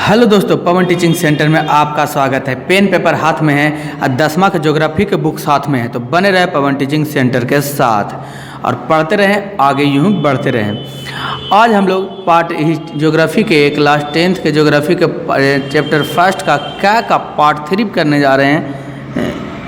Hello दोस्तों, पवन teaching centre में आपका स्वागत है। पेन पेपर हाथ में है और 10वीं के ज्योग्राफी के बुक साथ में है, तो बने रहे पवन टीचिंग सेंटर के साथ और पढ़ते रहें, आगे यूँ बढ़ते रहें। आज हम लोग पार्ट ज्योग्राफी के क्लास 10th के ज्योग्राफी के चैप्टर फर्स्ट का पार्ट 3 करने जा रहे हैं।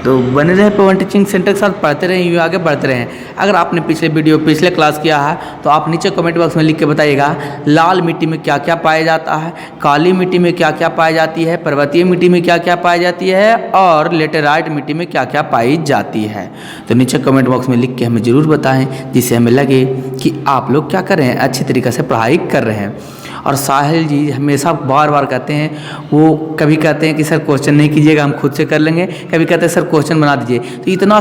तो बने रहे पवन टीचिंग सेंटर के साथ, पढ़ते रहें, यूँ आगे बढ़ते रहें। अगर आपने पिछले क्लास किया है तो आप नीचे कमेंट बॉक्स में लिख के बताइएगा लाल मिट्टी में क्या क्या पाया जाता है, काली मिट्टी में क्या क्या पाई जाती है, पर्वतीय मिट्टी में क्या क्या पाई जाती है और लेटेराइट मिट्टी में क्या क्या पाई जाती है। तो नीचे कमेंट बॉक्स में लिख के हमें ज़रूर बताएँ, जिससे हमें लगे कि आप लोग क्या कर रहे हैं, अच्छी तरीक़े से पढ़ाई कर रहे हैं। और साहिल जी हमेशा बार बार कहते हैं, वो कभी कहते हैं कि सर क्वेश्चन नहीं कीजिएगा, हम खुद से कर लेंगे, कभी कहते हैं सर क्वेश्चन बना दीजिए। तो इतना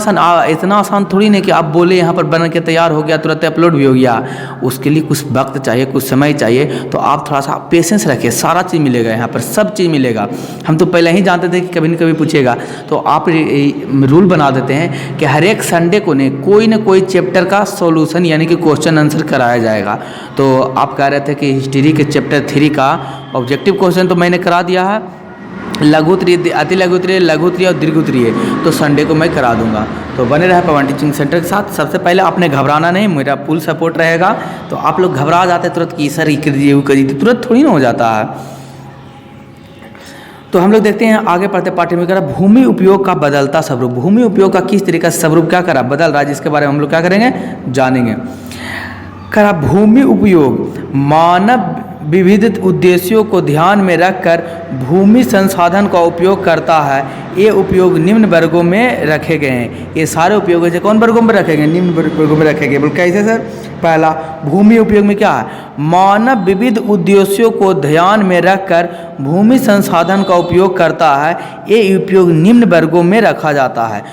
आसान थोड़ी नहीं कि आप बोले यहाँ पर बन के तैयार हो गया, तुरंत अपलोड भी हो गया। उसके लिए कुछ वक्त चाहिए, कुछ समय चाहिए। तो आप थोड़ा सा पेशेंस रखिए, सारा चीज़ मिलेगा, यहाँ पर सब चीज़ मिलेगा। हम तो पहले ही जानते थे कि कभी न कभी पूछेगा, तो आप रूल बना देते हैं कि हर एक संडे को कोई न कोई चैप्टर का सॉल्यूशन यानी कि क्वेश्चन आंसर कराया जाएगा। तो आप कह रहे थे कि हिस्ट्री के चैप्टर 3 का ऑब्जेक्टिव क्वेश्चन तो मैंने करा दिया है, लघुत्तरीय, अति लघुत्तरीय, लघुत्तरीय और दीर्घोत्तरीय तो संडे को मैं करा दूंगा। तो बने रहे पवन टीचिंग सेंटर के साथ। सबसे पहले आपने घबराना नहीं, मेरा फुल सपोर्ट रहेगा। तो आप लोग घबरा जाते तुरंत कि सर ये कर दीजिए, वो कर दीजिए, तुरंत थोड़ी ना हो जाता है। तो हम लोग देखते हैं आगे पढ़ते पाठ्य में करा भूमि उपयोग का बदलता स्वरूप। भूमि उपयोग का किस तरीके से स्वरूप क्या करा बदल रहा है, जिसके बारे में हम लोग क्या करेंगे, जानेंगे। करा भूमि उपयोग मानव विविध उद्देश्यों को ध्यान में रखकर भूमि संसाधन का उपयोग करता है। ये उपयोग निम्न वर्गों में रखे गए हैं। ये सारे उपयोग है कौन वर्गों में रखे गए, निम्न वर्गों में रखे गए। बोल कैसे सर, पहला भूमि उपयोग में क्या है, मानव विविध उद्देश्यों को ध्यान में रखकर भूमि संसाधन का उपयोग करता है। ये उपयोग निम्न वर्गों में रखा जाता है।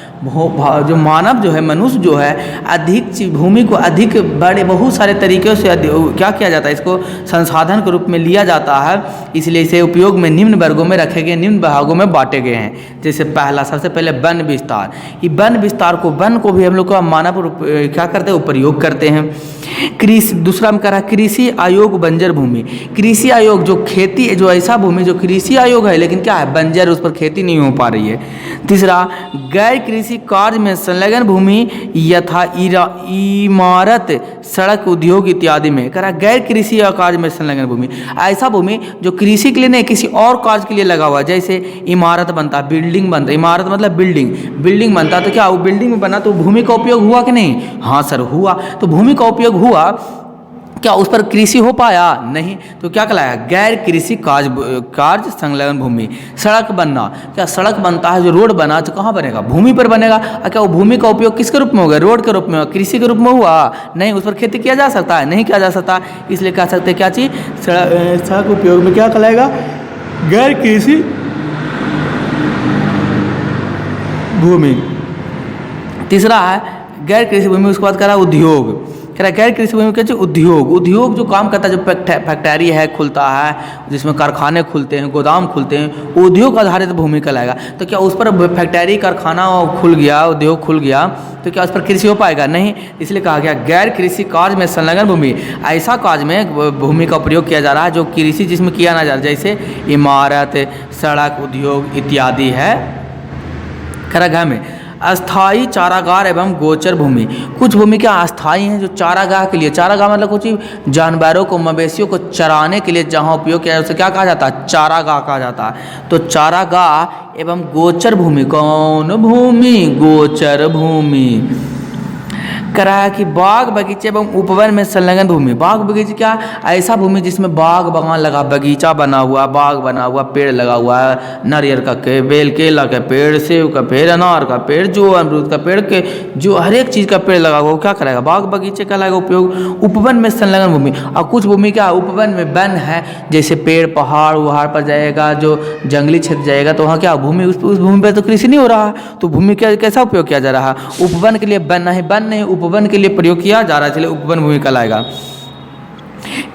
जो मानव जो है, मनुष्य जो है, अधिक भूमि को अधिक बड़े बहुत सारे तरीक़ों से क्या किया जाता है, इसको संसाधन के रूप में लिया जाता है। इसलिए इसे उपयोग में निम्न वर्गों में रखे गए, निम्न भागों में बांटे गए हैं। जैसे पहला सबसे पहले वन विस्तार। ये वन विस्तार को, वन को भी हम लोग का मानव क्या करते हैं, प्रयोग करते हैं। कृषि, दूसरा में कह रहा है कृषि आयोग बंजर भूमि। कृषि आयोग जो खेती, जो ऐसा भूमि जो कृषि आयोग है लेकिन क्या है, बंजर, उस पर खेती नहीं हो पा रही है। तीसरा गैर कृषि कार्य में संलग्न भूमि यथा इमारत, सड़क, उद्योग इत्यादि में। कह रहा गैर कृषि कार्य में संलग्न भूमि, ऐसा भूमि जो कृषि के लिए नहीं किसी और कार्य के लिए लगा हुआ। जैसे इमारत बनता, बिल्डिंग बनता, इमारत मतलब बिल्डिंग बनता, तो क्या वो बिल्डिंग में बना तो भूमि का उपयोग हुआ कि नहीं, हाँ सर हुआ। तो भूमि का उपयोग हुआ, क्या उस पर कृषि हो पाया, नहीं। तो क्या कहलाया, गैर कृषि कार्य संलग्न भूमि। सड़क बनना, क्या सड़क बनता है, जो रोड बना तो कहाँ बनेगा, भूमि पर बनेगा। क्या वो भूमि का उपयोग किसके रूप में होगा, रोड के रूप में, कृषि के रूप में हुआ, नहीं। उस पर खेती किया जा सकता है, नहीं किया जा सकता। इसलिए कह सकते हैं क्या चीज़, सड़क उपयोग में क्या कहलाएगा, गैर कृषि भूमि। तीसरा है गैर कृषि भूमि, उसके बाद कह रहा है उद्योग। कह रहा गैर कृषि भूमि क्या, उद्योग जो काम करता है, जो फैक्ट्री है खुलता है, जिसमें कारखाने खुलते हैं, गोदाम खुलते हैं, उद्योग आधारित भूमि कहलाएगा। तो क्या उस पर फैक्ट्री, कारखाना खुल गया, उद्योग खुल गया, तो क्या उस पर कृषि हो पाएगा, नहीं। इसलिए कहा गया गैर कृषि कार्य में संलग्न भूमि, ऐसा कार्य में भूमि का प्रयोग किया जा रहा है जो कृषि जिसमें किया ना जा रहा, जैसे इमारत, सड़क, उद्योग इत्यादि है। खरगह में अस्थाई चारागाह एवं गोचर भूमि। कुछ भूमि क्या अस्थाई हैं, जो चारागाह के लिए, चारागाह मतलब कुछ जानवरों को, मवेशियों को चराने के लिए जहाँ उपयोग किया जाता है उसे क्या कहा जाता है, चारागाह कहा जाता है। तो चारागाह एवं गोचर भूमि, कौन भूमि, गोचर भूमि। करा कि बाग बगीचे एवं उपवन में संलग्न भूमि। बाग बगीचे क्या, ऐसा भूमि जिसमें बाग बगान लगा, बगीचा बना हुआ, बाग बना हुआ, पेड़ लगा हुआ है, नारियल का बेल, केला का पेड़, सेब का पेड़, अनार का पेड़, जो अमरूद का पेड़ के, जो हर एक चीज़ का पेड़ लगा हुआ, वो क्या करेगा, बाग बगीचे का लगेगा उपयोग। उपवन में संलग्न भूमि, और कुछ भूमि क्या उपवन में वन है, जैसे पेड़ पहाड़ वहाड़ पर जाएगा, जो जंगली क्षेत्र जाएगा, तो वहाँ क्या भूमि, उस भूमि पर तो कृषि नहीं हो रहा, तो भूमि क्या कैसा उपयोग किया जा रहा है, उपवन के लिए वन नहीं, उपवन के लिए प्रयोग किया जा रहा है, इसलिए उपवन भूमि कहलाएगा।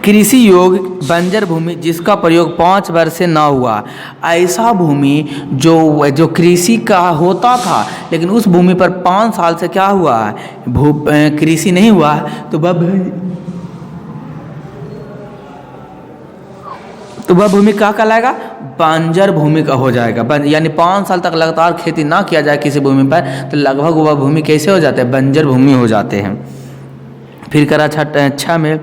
कृषि योग बंजर भूमि जिसका प्रयोग 5 वर्ष से ना हुआ। ऐसा भूमि जो कृषि का होता था लेकिन उस भूमि पर 5 साल से क्या हुआ है, कृषि नहीं हुआ है, तो तो वह भूमि क्या कहलाएगा, बंजर भूमि का हो जाएगा। यानी 5 साल तक लगातार खेती ना किया जाए किसी भूमि पर तो लगभग वह भूमि कैसे हो जाते हैं, बंजर भूमि हो जाते हैं। फिर करा 6 में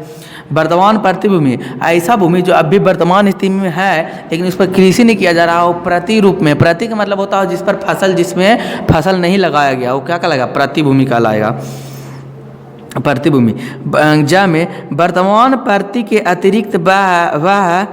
वर्तमान प्रतिभूमि, ऐसा भूमि जो अभी वर्तमान स्थिति में है लेकिन उस पर कृषि नहीं किया जा रहा हो, प्रति रूप में, प्रति का मतलब होता है जिस पर फसल, जिसमें फसल नहीं लगाया गया, वो क्या कहलाएगा, प्रतिभूमि कहलाएगा। प्रतिभूमि ज में वर्तमान प्रति के अतिरिक्त वह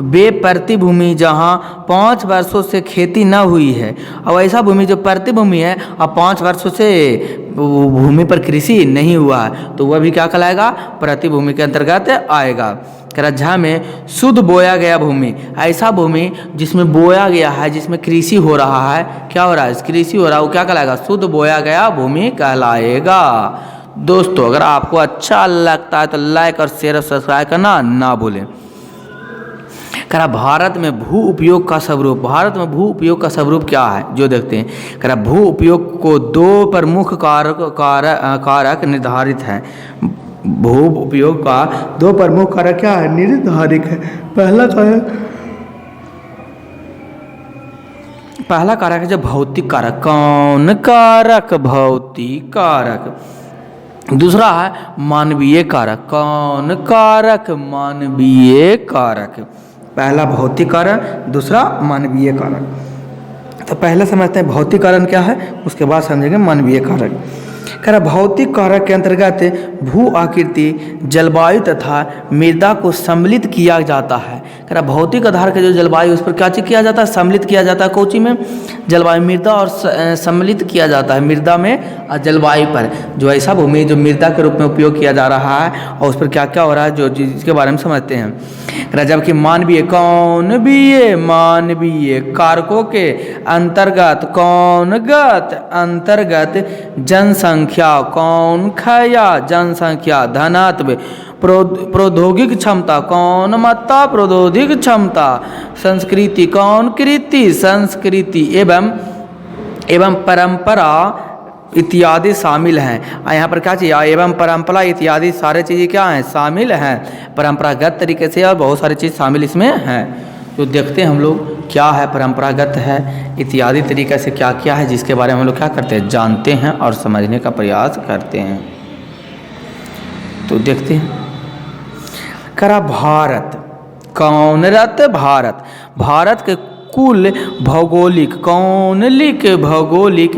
वे प्रतिभूमि जहाँ 5 वर्षों से खेती न हुई है, और ऐसा भूमि जो प्रतिभूमि है और 5 वर्षों से भूमि पर कृषि नहीं हुआ है तो वह भी क्या कहलाएगा, प्रतिभूमि के अंतर्गत आएगा। झ में शुद्ध बोया गया भूमि, ऐसा भूमि जिसमें बोया गया है, जिसमें कृषि हो रहा है, क्या हो रहा है, कृषि हो रहा है, वो क्या कहलाएगा, शुद्ध बोया गया भूमि कहलाएगा। दोस्तों अगर आपको अच्छा लगता है तो लाइक और शेयर और सब्सक्राइब करना ना भूलें। करा भारत में भू उपयोग का स्वरूप, भारत में भू उपयोग का स्वरूप क्या है जो देखते हैं। करा भू उपयोग को 2 प्रमुख कारक निर्धारित हैं। भू उपयोग का 2 प्रमुख कारक क्या है, निर्धारित है। पहला कारक है जो भौतिक कारक, कौन कारक, भौतिक कारक। दूसरा है मानवीय कारक, कौन कारक, मानवीय कारक। पहला भौतिक कारक, दूसरा मानवीय कारक। तो पहले समझते हैं भौतिक कारण क्या है, उसके बाद समझेंगे मानवीय कारक। कह रहा भौतिक कारक के अंतर्गत भू आकृति, जलवायु तथा मृदा को सम्मिलित किया जाता है। कह रहा भौतिक आधार के जो जलवायु उस पर क्या चीज किया जाता है, सम्मिलित किया जाता है। कोची में, जलवायु, मृदा और सम्मिलित किया जाता है मृदा में और जलवायु पर। जो ऐसा भूमि जो मृदा के रूप में उपयोग किया जा रहा है और उस पर क्या क्या हो रहा है जो जिसके बारे में समझते हैं। कह रहा जबकि मानवीय, कौन भी मानवीय कारकों के अंतर्गत, कौनगत अंतर्गत जनसंख्या, कौन खया जनसंख्या, धनत्व, प्रौद्योगिक क्षमता, कौन मत्ता प्रौद्योगिक क्षमता, संस्कृति, कौन कृति संस्कृति, एवं परंपरा इत्यादि शामिल हैं। यहाँ पर क्या चाहिए, एवं परंपरा इत्यादि सारे चीज़ें क्या हैं, शामिल हैं। परंपरागत तरीके से और बहुत सारी चीज़ शामिल इसमें हैं। तो देखते हैं हम लोग क्या है, परंपरागत है, इत्यादि तरीके से क्या क्या है जिसके बारे में हम लोग क्या करते हैं, जानते हैं और समझने का प्रयास करते हैं। तो देखते हैं। करा भारत, कौनरत भारत, भारत के कुल भौगोलिक, कौनलिक भौगोलिक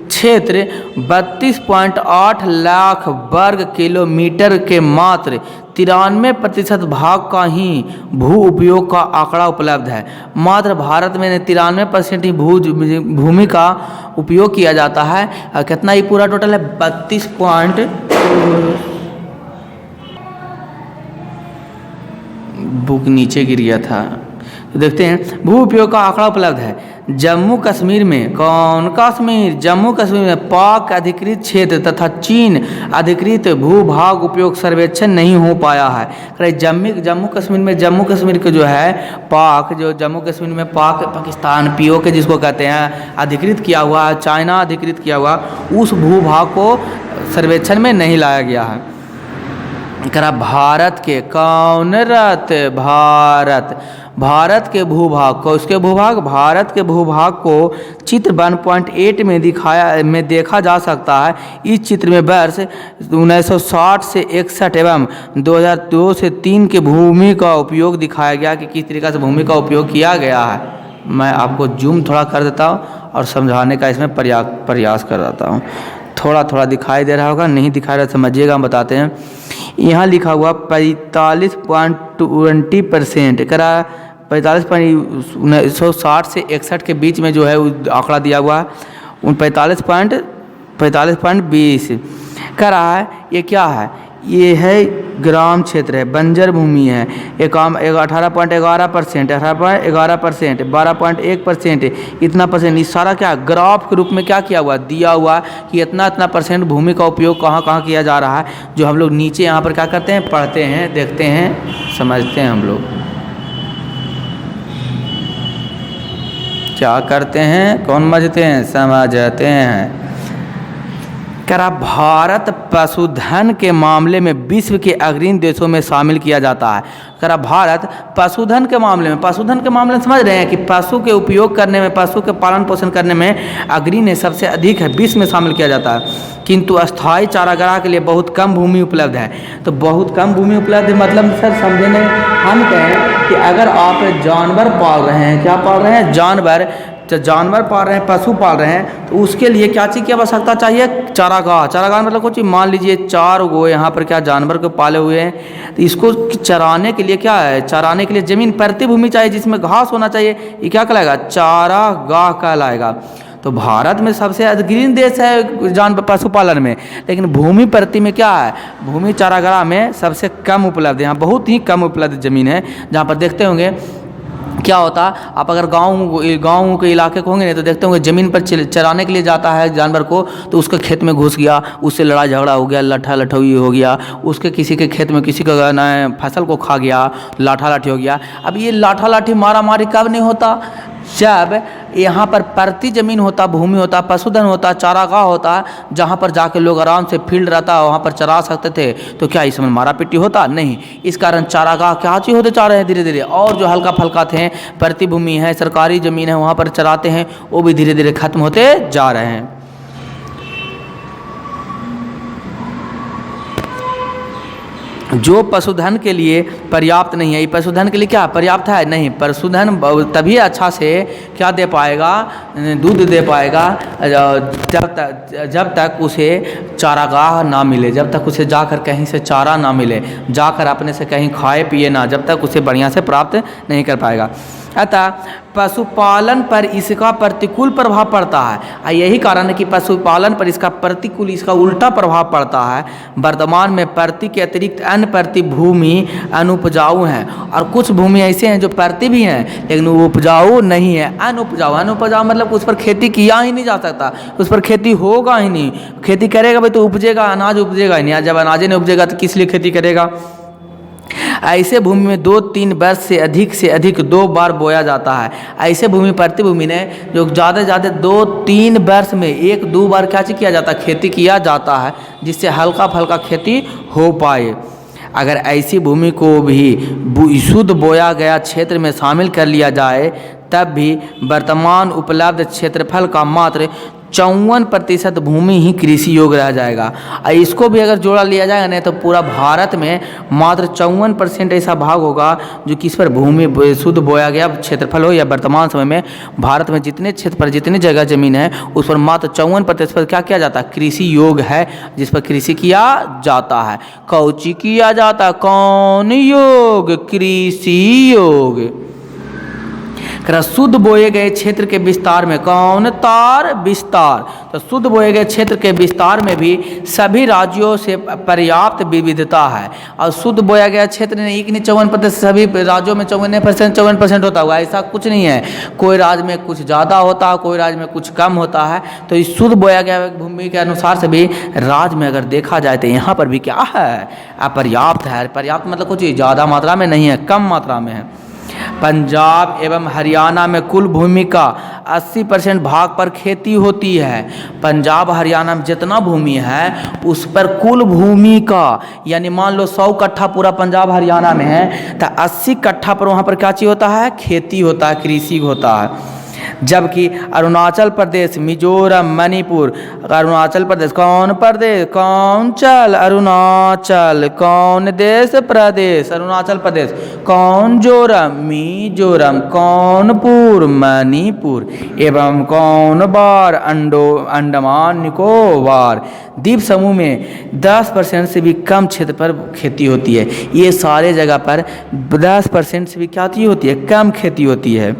क्षेत्र 32.8 लाख वर्ग किलोमीटर के मात्र 93% भाग का ही भू उपयोग का आंकड़ा उपलब्ध है। मात्र भारत में 93% ही भूमि का उपयोग किया जाता है। और कितना ये पूरा टोटल है, 32 बुक नीचे गिर गया था। तो देखते हैं भू उपयोग का आंकड़ा उपलब्ध है। जम्मू कश्मीर में, कौन कश्मीर, जम्मू कश्मीर में पाक अधिकृत क्षेत्र तथा चीन अधिकृत भूभाग उपयोग सर्वेक्षण नहीं हो पाया है। जम्मू कश्मीर में, जम्मू कश्मीर के जो है पाक, जो जम्मू कश्मीर में पाक, पाकिस्तान पीओके जिसको कहते हैं, अधिकृत किया हुआ है, चाइना अधिकृत किया हुआ, उस भूभाग को सर्वेक्षण में नहीं लाया गया है। करा भारत के, कौनरत भारत, भारत के भूभाग को, उसके भूभाग, भारत के भूभाग को चित्र 1.8 में देखा जा सकता है। इस चित्र में वर्ष 1960 से 61 एवं 2002 से 3 के भूमि का उपयोग दिखाया गया कि किस तरीके से भूमि का उपयोग किया गया है। मैं आपको जूम थोड़ा कर देता हूँ और समझाने का इसमें प्रयास कर देता हूँ। थोड़ा थोड़ा दिखाई दे रहा होगा, नहीं दिखाई रहा समझिएगा, हम बताते हैं। यहाँ लिखा हुआ 45.20% करा 1960 से 61 के बीच में जो है आंकड़ा दिया हुआ है 45.20 कर रहा है। ये क्या है, ये है ग्राम क्षेत्र है, बंजर भूमि है। 18.11%, 18.11%, 12.1%, इतना परसेंट। इस सारा क्या ग्राफ के रूप में क्या किया हुआ, दिया हुआ कि इतना परसेंट भूमि का उपयोग कहाँ कहाँ किया जा रहा है, जो हम लोग नीचे यहाँ पर क्या करते हैं, पढ़ते हैं, देखते हैं, समझते हैं। हम लोग क्या करते हैं, कौन समझते हैं, समझते हैं। कह रहा भारत पशुधन के मामले में विश्व के अग्रणी देशों में शामिल किया जाता है। कह रहा भारत पशुधन के मामले में समझ रहे हैं कि पशु के उपयोग करने में, पशु के पालन पोषण करने में अग्रणी सबसे अधिक है, विश्व में शामिल किया जाता है। किंतु अस्थायी चारागाह के लिए बहुत कम भूमि उपलब्ध है। तो बहुत कम भूमि उपलब्ध है मतलब सर समझे नहीं, हम कहें कि अगर आप जानवर पाल रहे हैं, क्या पाल रहे हैं, जानवर पाल रहे हैं, पशु पाल रहे हैं, तो उसके लिए क्या चीज़ की आवश्यकता चाहिए, चारागाह मतलब कुछ मान लीजिए 4 गो यहाँ पर क्या जानवर को पाले हुए हैं, तो इसको चराने के लिए क्या है, चराने के लिए ज़मीन परती भूमि चाहिए जिसमें घास होना चाहिए, ये क्या कहलाएगा, चारागाह कहलाएगा। तो भारत में सबसे अग्रणी देश है पशुपालन में, लेकिन भूमि परती में क्या है, भूमि चारागाह में सबसे कम उपलब्ध है। यहाँ बहुत ही कम उपलब्ध ज़मीन है। जहाँ पर देखते होंगे क्या होता, आप अगर गाँव के इलाके को होंगे नहीं तो देखते होंगे ज़मीन पर चराने के लिए जाता है जानवर को, तो उसके खेत में घुस गया, उससे लड़ाई झगड़ा हो गया, लठौई हो गया, उसके किसी के खेत में किसी का फसल को खा गया, लाठी हो गया। अब ये लाठी मारा मारी कब नहीं होता, जब यहाँ पर परती ज़मीन होता, भूमि होता, पशुधन होता, चारागाह होता, जहाँ पर जाके लोग आराम से फील्ड रहता, वहाँ पर चरा सकते थे, तो क्या इसमें मारा पिटी होता, नहीं। इस कारण चारागाह क्या चीज़ होते जा रहे हैं धीरे धीरे, और जो हल्का फल्का थे परती भूमि है, सरकारी ज़मीन है, वहाँ पर चराते हैं, वो भी धीरे धीरे खत्म होते जा रहे हैं। जो पशुधन के लिए पर्याप्त नहीं है, ये पशुधन के लिए क्या पर्याप्त है, नहीं। पशुधन तभी अच्छा से क्या दे पाएगा, दूध दे पाएगा जब तक उसे चारागाह ना मिले, जब तक उसे जाकर कहीं से चारा ना मिले, जाकर अपने से कहीं खाए पिए ना, जब तक उसे बढ़िया से प्राप्त नहीं कर पाएगा। अतः पशुपालन पर इसका प्रतिकूल प्रभाव पड़ता है। यही कारण है कि पशुपालन पर इसका प्रतिकूल, इसका उल्टा प्रभाव पड़ता है। वर्तमान में परती के अतिरिक्त अन्य परती भूमि अनुपजाऊ हैं, और कुछ भूमि ऐसे हैं जो परती भी हैं लेकिन वो उपजाऊ नहीं है, अनुपजाऊ मतलब उस पर खेती किया ही नहीं जा सकता, उस पर खेती होगा ही नहीं। खेती करेगा भाई तो उपजेगा, अनाज उपजेगा ही नहीं। जब अनाज नहीं उपजेगा तो किस लिए खेती करेगा। ऐसे भूमि में 2-3 वर्ष से अधिक 2 बार बोया जाता है। ऐसे भूमि परती भूमि ने जो ज़्यादा से ज़्यादा 2-3 वर्ष में 1-2 बार क्या किया जाता है, खेती किया जाता है, जिससे हल्का फल्का खेती हो पाए। अगर ऐसी भूमि को भी शुद्ध बोया गया क्षेत्र में शामिल कर लिया जाए, तब भी वर्तमान उपलब्ध क्षेत्रफल का मात्र 54% भूमि ही कृषि योग्य रह जाएगा। और इसको भी अगर जोड़ा लिया जाएगा नहीं तो पूरा भारत में मात्र 54% ऐसा भाग होगा जो किस पर भूमि शुद्ध बोया गया क्षेत्रफल हो, या वर्तमान समय में भारत में जितने क्षेत्र पर जितनी जगह जमीन है उस पर मात्र 54% पर क्या किया जाता है, कृषि योग है, जिस पर कृषि किया जाता है। कौची किया जाता, कौन योग, कृषि योग। शुद्ध बोए गए क्षेत्र के विस्तार में, कौन तार, विस्तार। तो शुद्ध बोए गए क्षेत्र के विस्तार में भी सभी राज्यों से पर्याप्त विविधता है। और शुद्ध बोया गया क्षेत्र नहीं कि 54%, सभी राज्यों में 54% होता हुआ, ऐसा कुछ नहीं है। कोई राज्य में कुछ ज़्यादा होता है, कोई राज्य में कुछ कम होता है। तो इस शुद्ध बोया गया भूमि के अनुसार से भी राज्य में अगर देखा जाए तो यहाँ पर भी क्या है, अपर्याप्त है। पर्याप्त मतलब कुछ ज़्यादा मात्रा में नहीं है, कम मात्रा में है। पंजाब एवं हरियाणा में कुल भूमि का 80% भाग पर खेती होती है। पंजाब हरियाणा में जितना भूमि है उस पर कुल भूमि का, यानी मान लो 100 कट्ठा पूरा पंजाब हरियाणा में है तो 80 कट्ठा पर वहाँ पर क्या चीज़ होता है, खेती होता है, कृषि होता है। जबकि अरुणाचल प्रदेश, मिजोरम, मणिपुर, अरुणाचल प्रदेश कौन प्रदेश, कौन चल, अरुणाचल, कौन देश, प्रदेश, अरुणाचल प्रदेश, कौन जोरम, मिजोरम, कौन पुर, मणिपुर, एवं कौन बार, अंडमान निकोबार द्वीप समूह में 10% से भी कम क्षेत्र पर खेती होती है। ये सारे जगह पर 10% से भी क्या होती है, कम खेती होती है।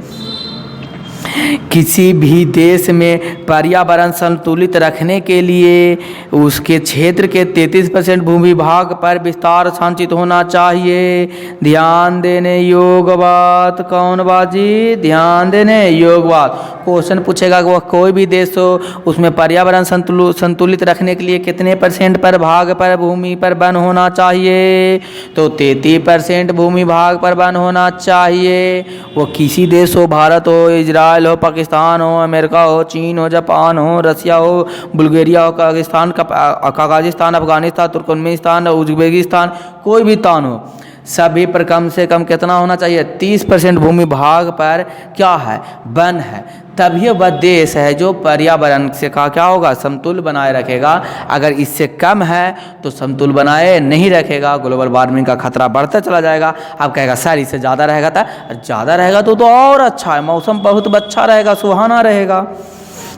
किसी भी देश में पर्यावरण संतुलित रखने के लिए उसके क्षेत्र के 33% भूमि भाग पर विस्तार संचित होना चाहिए। ध्यान देने योग्य बात, कौन बाजी, ध्यान देने योग्य बात। क्वेश्चन पूछेगा कि वह कोई भी देश हो उसमें पर्यावरण संतुलित रखने के लिए कितने % पर भाग पर भूमि पर वन होना चाहिए, तो 33% भूमि भाग पर वन होना चाहिए। वो किसी देश हो, भारत हो, इजराइल हो, पाकिस्तान हो, अमेरिका हो, चीन हो, जापान हो, रसिया हो, बुल्गारिया हो, काजाकिस्तान, अफगानिस्तान, तुर्कमेनिस्तान, उज्बेकिस्तान, कोई भी तान हो, सभी पर कम से कम कितना होना चाहिए? 30% भूमि भाग पर क्या है? वन है। तभी वह देश है जो पर्यावरण से का क्या होगा? समतुल बनाए रखेगा। अगर इससे कम है तो समतुल बनाए नहीं रखेगा, ग्लोबल वार्मिंग का खतरा बढ़ता चला जाएगा। अब कहेगा सर इससे ज़्यादा रहेगा, तो ज़्यादा रहेगा तो और अच्छा है, मौसम बहुत अच्छा रहेगा, सुहाना रहेगा।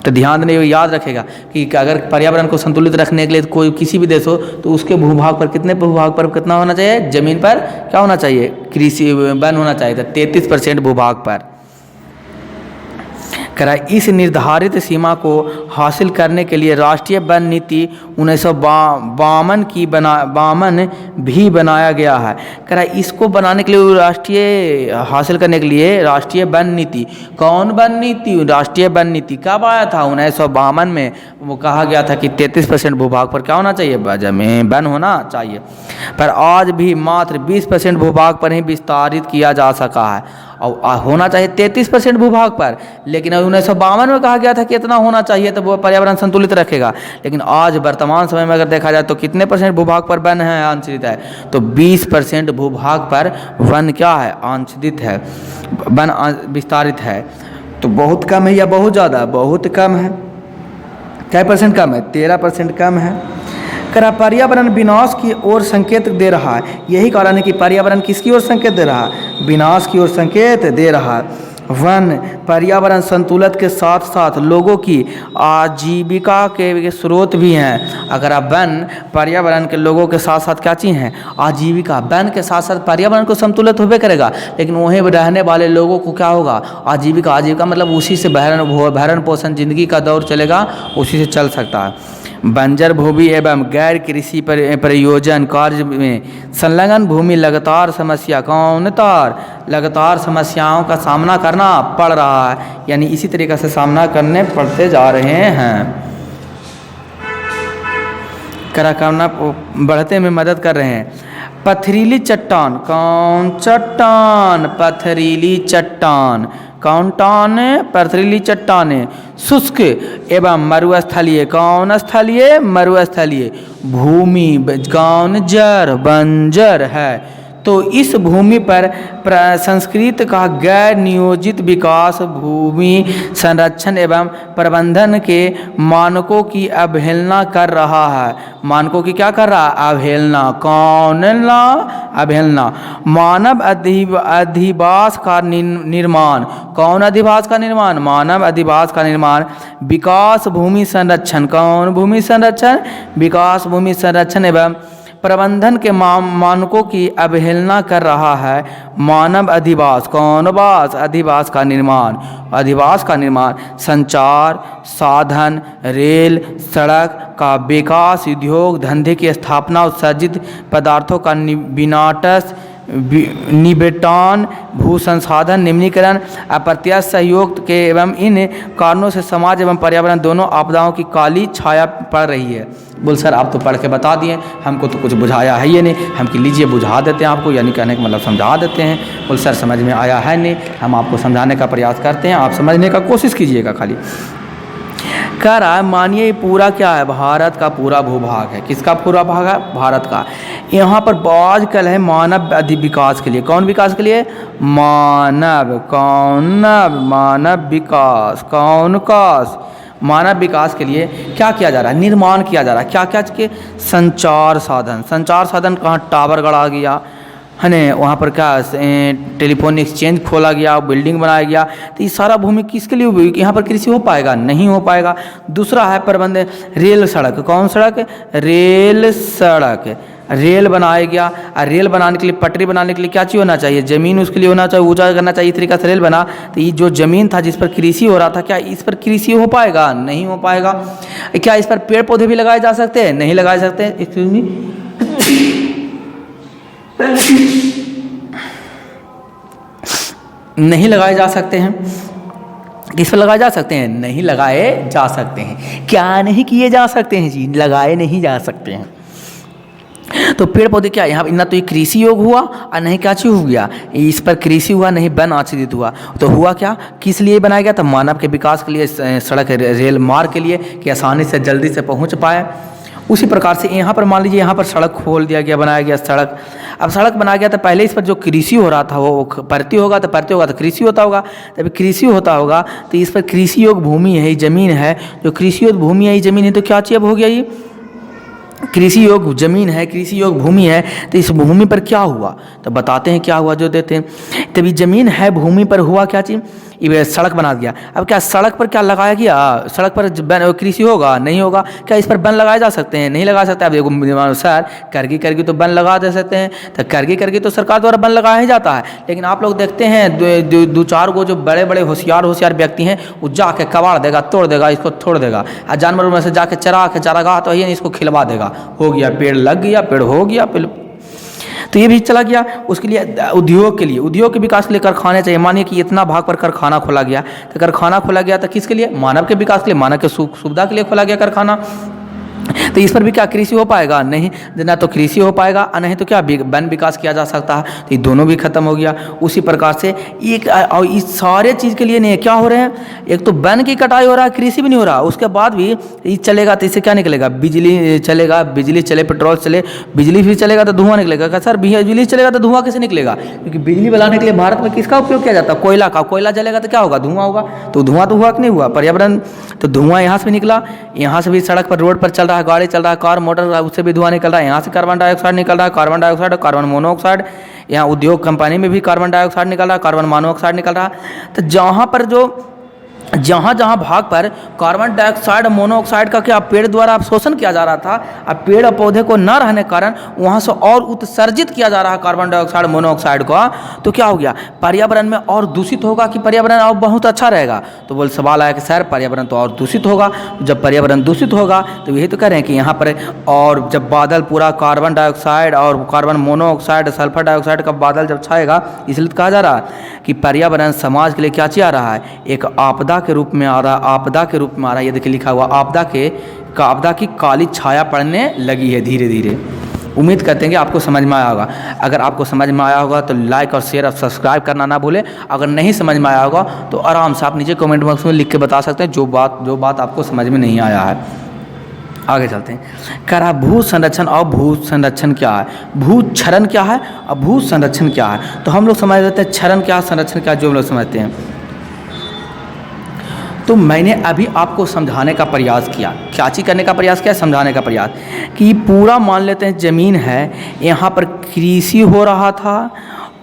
तो ध्यान देने याद रखेगा कि अगर पर्यावरण को संतुलित रखने के लिए कोई किसी भी देश हो तो उसके भूभाग पर कितना होना चाहिए? ज़मीन पर क्या होना चाहिए? कृषि वन होना चाहिए। तो 33% भूभाग पर करा। इस निर्धारित सीमा को हासिल करने के लिए राष्ट्रीय वन नीति 1952 भी बनाया गया है। करा इसको बनाने के लिए हासिल करने के लिए राष्ट्रीय वन नीति, कौन वन नीति? राष्ट्रीय वन नीति कब आया था? 1952 में। वो कहा गया था कि 33% भूभाग पर क्या होना चाहिए? जमीन वन होना चाहिए। पर आज भी मात्र 20% भूभाग पर ही विस्तारित किया जा सका है, और होना चाहिए 33% भूभाग पर। लेकिन 1952 में कहा गया था कि इतना होना चाहिए तो वो पर्यावरण संतुलित रखेगा। लेकिन आज वर्तमान समय में अगर देखा जाए तो कितने % भूभाग पर वन है, आच्छादित है? तो 20% भूभाग पर वन क्या है? आच्छादित है, वन विस्तारित है। तो बहुत कम है या बहुत ज़्यादा? बहुत कम है। क्या % कम है? 13% कम है। करा पर्यावरण विनाश की ओर संकेत दे रहा है। यही कारण है कि पर्यावरण किसकी ओर संकेत दे रहा है? विनाश की ओर संकेत दे रहा है। वन पर्यावरण संतुलन के साथ साथ लोगों की आजीविका के स्रोत भी हैं। अगर आप वन पर्यावरण के लोगों के साथ साथ क्या चीज़ हैं? आजीविका। वन के साथ साथ पर्यावरण को संतुलित होबे करेगा, लेकिन वहीं रहने वाले लोगों को क्या होगा? आजीविका। आजीविका मतलब उसी से भरण पोषण जिंदगी का दौर चलेगा, उसी से चल सकता है। बंजर भूमि एवं गैर कृषि प्रयोजन कार्य में संलग्न भूमि लगातार समस्याओं का सामना करना पड़ रहा है, यानी इसी तरीके से सामना करने पड़ते जा रहे हैं। करना बढ़ते में मदद कर रहे हैं। पथरीली चट्टान, कौन चट्टान? पथरीली चट्टान, पथरीली चट्टानें शुष्क एवं मरुस्थलीय, कौन स्थलीय? मरुस्थलीय भूमि, कौन? जर, बंजर है। तो इस भूमि पर संस्कृत का गैर नियोजित विकास भूमि संरक्षण एवं प्रबंधन के मानकों की अवहेलना कर रहा है। मानकों की क्या कर रहा है? अवहेलना। कौन ना? अवहेलना। मानव अधिवास का निर्माण, कौन अधिवास का निर्माण? मानव अधिवास का निर्माण। विकास भूमि संरक्षण, कौन? भूमि संरक्षण, विकास भूमि संरक्षण एवं प्रबंधन के मानकों की अवहेलना कर रहा है। मानव अधिवास, कौन वास? अधिवास का निर्माण, अधिवास का निर्माण। संचार साधन, रेल सड़क का विकास, उद्योग धंधे की स्थापना, उत्सर्जित पदार्थों का निबटान, भू संसाधन निम्नीकरण, अप्रत्यक्ष सहयोग के एवं इन कारणों से समाज एवं पर्यावरण दोनों आपदाओं की काली छाया पड़ रही है। बोल सर आप तो पढ़ के बता दिए, हमको तो कुछ बुझाया है ये नहीं। हम कि लीजिए बुझा देते हैं आपको, यानी कहने का मतलब समझा देते हैं। बोल सर समझ में आया है नहीं, हम आपको समझाने का प्रयास करते हैं, आप समझने का कोशिश कीजिएगा खाली। कह रहा है मानिए ये पूरा क्या है? भारत का पूरा भूभाग है। किसका पूरा भाग है? भारत का। यहाँ पर आजकल है मानव विकास के लिए, कौन विकास के लिए? मानव, कौन? मानव विकास, कौन कास? मानव विकास के लिए क्या किया जा रहा है? निर्माण किया जा रहा है। क्या क्या के? संचार साधन। संचार साधन कहाँ? टावर गढ़ा गया है न, वहाँ पर क्या टेलीफोन एक्सचेंज खोला गया, बिल्डिंग बनाया गया। तो ये सारा भूमि किसके लिए उपयोगी? यहाँ पर कृषि हो पाएगा? नहीं हो पाएगा। दूसरा है प्रबंध, रेल सड़क, कौन सड़क? रेल सड़क, रेल बनाया गया। और रेल बनाने के लिए, पटरी बनाने के लिए क्या चीज़ होना चाहिए? ज़मीन उसके लिए होना चाहिए, ऊंचा करना चाहिए। इस तरीके से रेल बना। तो ये जो ज़मीन था जिस पर कृषि हो रहा था, क्या इस पर कृषि हो पाएगा? नहीं हो पाएगा। क्या इस पर पेड़ पौधे भी लगाए जा सकते हैं? नहीं लगाए सकते। एक्सक्यूज मी, नहीं लगाए जा सकते हैं। किस पर लगाए जा सकते हैं? नहीं लगाए जा सकते हैं। क्या नहीं किए जा सकते हैं जी? लगाए नहीं जा सकते हैं। तो पेड़ पौधे क्या यहाँ ना तो ये कृषि योग हुआ और नहीं क्या चीज हो गया, इस पर कृषि हुआ नहीं वन आच्छादित हुआ। तो हुआ क्या, किस लिए बनाया गया था, मानव के विकास के लिए, सड़क रेल मार्ग के लिए कि आसानी से जल्दी से पहुँच पाए। उसी प्रकार से यहाँ पर मान लीजिए यहाँ पर सड़क खोल दिया गया, बनाया गया सड़क। अब सड़क बनाया गया तो पहले इस पर जो कृषि हो रहा था वो परती होगा तो कृषि होता होगा। जब कृषि होता होगा तो इस पर कृषि योग भूमि है, ज़मीन है, जो कृषि योग भूमि है, ज़मीन है, तो क्या चीज़ अब हो गया, ये कृषि योग जमीन है, कृषि योग भूमि है। तो इस भूमि पर क्या हुआ, तो बताते हैं क्या हुआ जो देते हैं। तभी जमीन है, भूमि पर हुआ क्या चीज़, ये सड़क बना दिया। अब क्या सड़क पर क्या लगाया गया, सड़क पर कृषि होगा नहीं होगा, क्या इस पर वन लगाए जा सकते हैं, नहीं लगा सकते। अब देखो सर करगी तो वन लगा दे सकते हैं, तो करगी तो सरकार द्वारा वन लगाया ही जाता है। लेकिन आप लोग देखते हैं दो चार गो जो बड़े बड़े होशियार व्यक्ति हैं वो जाके कबाड़ देगा, तोड़ देगा, इसको छोड़ देगा, और जानवरों में से जाके चारागाह तो है इसको खिलवा देगा, हो गया पेड़ लग गया, पेड़ हो गया, तो ये भी चला गया। उसके लिए उद्योग के विकास के लिए कारखाने चाहिए। मानिए कि इतना भाग पर कारखाना खोला गया, तो कारखाना खोला गया तो किसके लिए, मानव के विकास के लिए, मानव के सुविधा के लिए खोला गया कारखाना। तो इस पर भी क्या कृषि हो पाएगा, नहीं, ना तो कृषि हो पाएगा और नहीं तो क्या वन विकास किया जा सकता है। तो ये दोनों भी खत्म हो गया। उसी प्रकार से एक और इस सारे चीज़ के लिए नहीं क्या हो रहे हैं, एक तो वन की कटाई हो रहा है, कृषि भी नहीं हो रहा, उसके बाद भी ये चलेगा तो इससे क्या निकलेगा, बिजली चलेगा, बिजली चले, पेट्रोल चले, बिजली भी चलेगा तो धुआं निकलेगा। सर बिजली चलेगा तो धुआं कैसे निकलेगा, क्योंकि बिजली बनाने के लिए भारत में किसका उपयोग किया जाता है, कोयला का। कोयला जलेगा तो क्या होगा, धुआं होगा। तो धुआं तो हुआ कि नहीं हुआ, पर्यावरण, तो धुआं यहाँ से भी निकला, यहाँ से भी सड़क पर रोड पर चल रहा है, गाड़ी चल रहा है, कार मोटर, उससे भी धुआं निकल रहा है। यहाँ से कार्बन डाइऑक्साइड निकल रहा है, कार्बन डाइऑक्साइड और कार्बन मोनोऑक्साइड। यहाँ उद्योग कंपनी में भी कार्बन डाइऑक्साइड निकल रहा है, कार्बन मोनोऑक्साइड निकल रहा है। तो जहाँ जहाँ भाग पर कार्बन डाइऑक्साइड मोनोऑक्साइड का क्या पेड़ द्वारा शोषण किया जा रहा था, अब पेड़ और पौधे को न रहने के कारण वहाँ से और उत्सर्जित किया जा रहा है कार्बन डाइऑक्साइड मोनोऑक्साइड का, तो क्या हो गया, पर्यावरण में और दूषित होगा कि पर्यावरण और बहुत अच्छा रहेगा। तो बोल सवाल आया कि सर पर्यावरण तो और दूषित होगा। जब पर्यावरण दूषित होगा तो यही तो कह रहे हैं कि यहाँ पर, और जब बादल पूरा कार्बन डाइऑक्साइड और कार्बन मोनोऑक्साइड सल्फर डाइऑक्साइड का बादल जब छाएगा, इसलिए तो कहा जा रहा है कि पर्यावरण समाज के लिए क्या चीज आ रहा है, एक आपदा के रूप में आ रहा है, आपदा के रूप में आ रहा है। ये देखिए लिखा हुआ, आपदा की काली छाया पड़ने लगी है धीरे धीरे। उम्मीद करते हैं कि आपको समझ में आया होगा। अगर आपको समझ में आया होगा तो लाइक और शेयर और सब्सक्राइब करना ना भूलें। अगर नहीं समझ में आया होगा तो आराम से आप नीचे कमेंट बॉक्स में लिख के बता सकते हैं जो बात आपको समझ में नहीं आया है। आगे चलते हैं। कह रहा भू संरक्षण और भू संरक्षण क्या है, भू क्षरण क्या है और भू संरक्षण क्या है। तो हम लोग समझ लेते हैं क्षरण क्या, संरक्षण क्या, जो हम लोग समझते हैं। तो मैंने अभी आपको समझाने का प्रयास किया, क्या चीज़ करने का प्रयास किया, समझाने का प्रयास कि पूरा मान लेते हैं ज़मीन है, यहाँ पर कृषि हो रहा था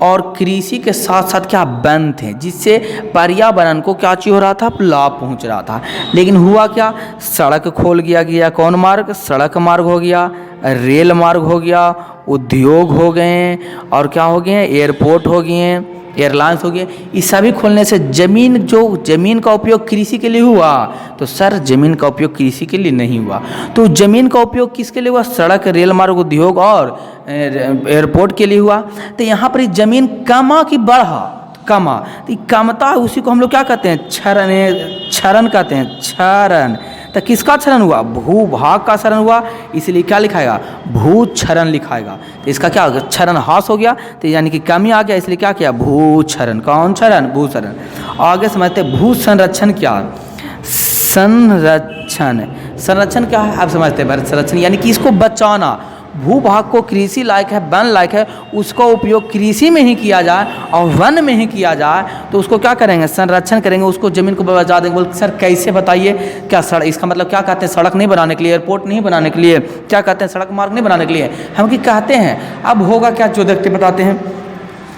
और कृषि के साथ साथ क्या वन थे, जिससे पर्यावरण को क्या चीज हो रहा था, लाभ पहुंच रहा था। लेकिन हुआ क्या, सड़क खोल गया, कौन मार्ग, सड़क मार्ग हो गया, रेल मार्ग हो गया, उद्योग हो गए और क्या हो गए, एयरपोर्ट हो गए, एयरलाइंस हो गए। इस सभी खोलने से ज़मीन का उपयोग कृषि के लिए हुआ। तो सर ज़मीन का उपयोग कृषि के लिए नहीं हुआ, तो ज़मीन का उपयोग किसके लिए हुआ, सड़क, रेल मार्ग, उद्योग और एयरपोर्ट के लिए हुआ। तो यहाँ पर ज़मीन कमा कि बढ़ा, कमा, तो कमता उसी को हम लोग क्या कहते हैं, क्षरण कहते हैं, क्षरण। तो किसका क्षरण हुआ, भूभाग का क्षरण हुआ, इसलिए क्या लिखाएगा, भू क्षरण लिखाएगा। तो इसका क्या होगा, क्षरण हास हो गया, तो यानी कि कमी आ गया, इसलिए क्या किया, भू क्षरण। कौन क्षरण, भू क्षरण। आगे समझते भू संरक्षण क्या, संरक्षण क्या है, आप समझते हैं। संरक्षण यानी कि इसको बचाना, भूभाग को कृषि लायक है, वन लायक है, उसका उपयोग कृषि में ही किया जाए और वन में ही किया जाए, तो उसको क्या करेंगे, संरक्षण करेंगे, उसको ज़मीन को बचा देंगे। बोल सर कैसे बताइए, क्या सड़क, इसका मतलब क्या कहते हैं, सड़क नहीं बनाने के लिए, एयरपोर्ट नहीं बनाने के लिए, क्या कहते हैं, सड़क मार्ग नहीं बनाने के लिए, हम कि कहते हैं। अब होगा क्या, जो देखते बताते हैं।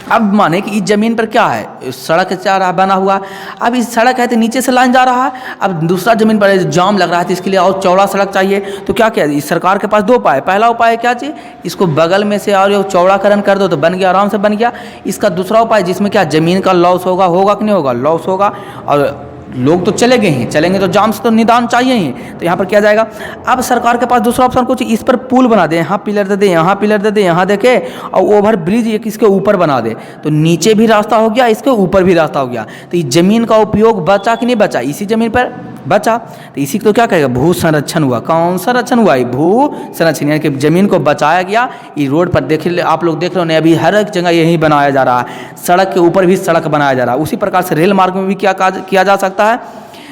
अब माने कि इस ज़मीन पर क्या है, सड़क जा रहा बना हुआ, अब इस सड़क है तो नीचे से लाइन जा रहा है, अब दूसरा ज़मीन पर जाम लग रहा है, तो इसके लिए और चौड़ा सड़क चाहिए। तो क्या किया, इस सरकार के पास दो उपाय, पहला उपाय क्या चाहिए, इसको बगल में से और चौड़ाकरण कर दो तो बन गया, आराम से बन गया। इसका दूसरा उपाय जिसमें क्या ज़मीन का लॉस होगा कि नहीं होगा, लॉस होगा, और लोग तो चलेंगे तो जाम से तो निदान चाहिए ही। तो यहाँ पर किया जाएगा, अब सरकार के पास दूसरा ऑप्शन कुछ, इस पर पुल बना दे, यहाँ पिलर दे दे, यहाँ पिलर दे दे, यहाँ देखे, और ओवर ब्रिज एक इसके ऊपर बना दे, तो नीचे भी रास्ता हो गया, इसके ऊपर भी रास्ता हो गया। तो इस जमीन का उपयोग बचा कि नहीं बचा, इसी जमीन पर बचा। तो इसी को तो क्या कहेगा, भू संरक्षण हुआ। कौन संरक्षण हुआ, भू संरक्षण, यानी कि ज़मीन को बचाया गया। ये रोड पर देख आप लोग देख रहे हो, अभी हर एक जगह यही बनाया जा रहा है, सड़क के ऊपर भी सड़क बनाया जा रहा है। उसी प्रकार से रेल मार्ग में भी क्या किया जा सकता है,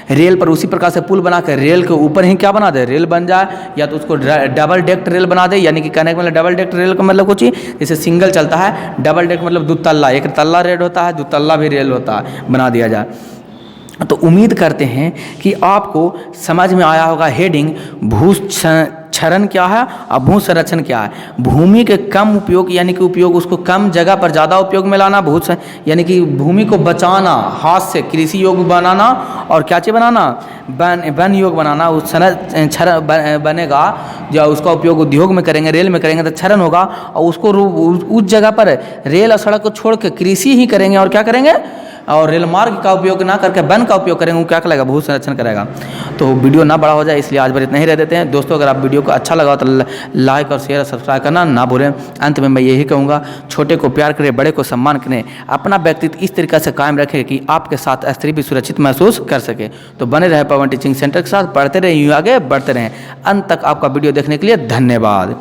रेल पर उसी प्रकार से पुल बना कर रेल के ऊपर ही क्या बना दे, रेल बन जाए, या तो उसको डबल डेक्ट रेल बना दे। यानी कि कहने का मतलब डबल डेक्ट रेल का मतलब कुछ ही, जैसे सिंगल चलता है, डबल डेक्ट मतलब 2 तल्ला, 1 तल्ला रेल होता है, 2 तल्ला भी रेल होता है, बना दिया जाए। तो उम्मीद करते हैं कि आपको समझ में आया होगा हेडिंग भू क्षरण क्या है और भू संरक्षण क्या है। भूमि के कम उपयोग, यानी कि उपयोग उसको कम जगह पर ज़्यादा उपयोग में लाना, यानी कि भूमि को बचाना, हाथ से कृषि योग्य बनाना, और क्या चीज़ बनाना, वन योग बनाना। उस क्षरण बनेगा, जो उसका उपयोग उद्योग में करेंगे, रेल में करेंगे तो क्षरण होगा, और उसको उस जगह पर रेल और सड़क को छोड़ के कृषि ही करेंगे, और क्या करेंगे, और रेल मार्ग का उपयोग ना करके वन का उपयोग करेंगे, वो क्या करेगा, भू संरक्षण करेगा। तो वीडियो ना बड़ा हो जाए इसलिए आज भर इतना ही रह देते हैं। दोस्तों अगर आप वीडियो को अच्छा लगा तो लाइक और शेयर और सब्सक्राइब करना ना भूलें। अंत में मैं यही कहूँगा, छोटे को प्यार करें, बड़े को सम्मान करें, अपना व्यक्तित्व इस तरीके से कायम रखें कि आपके साथ स्त्री भी सुरक्षित महसूस कर सके। तो बने रहे पवन टीचिंग सेंटर के साथ, पढ़ते रहें, यूँ आगे बढ़ते रहें। अंत तक आपका वीडियो देखने के लिए धन्यवाद।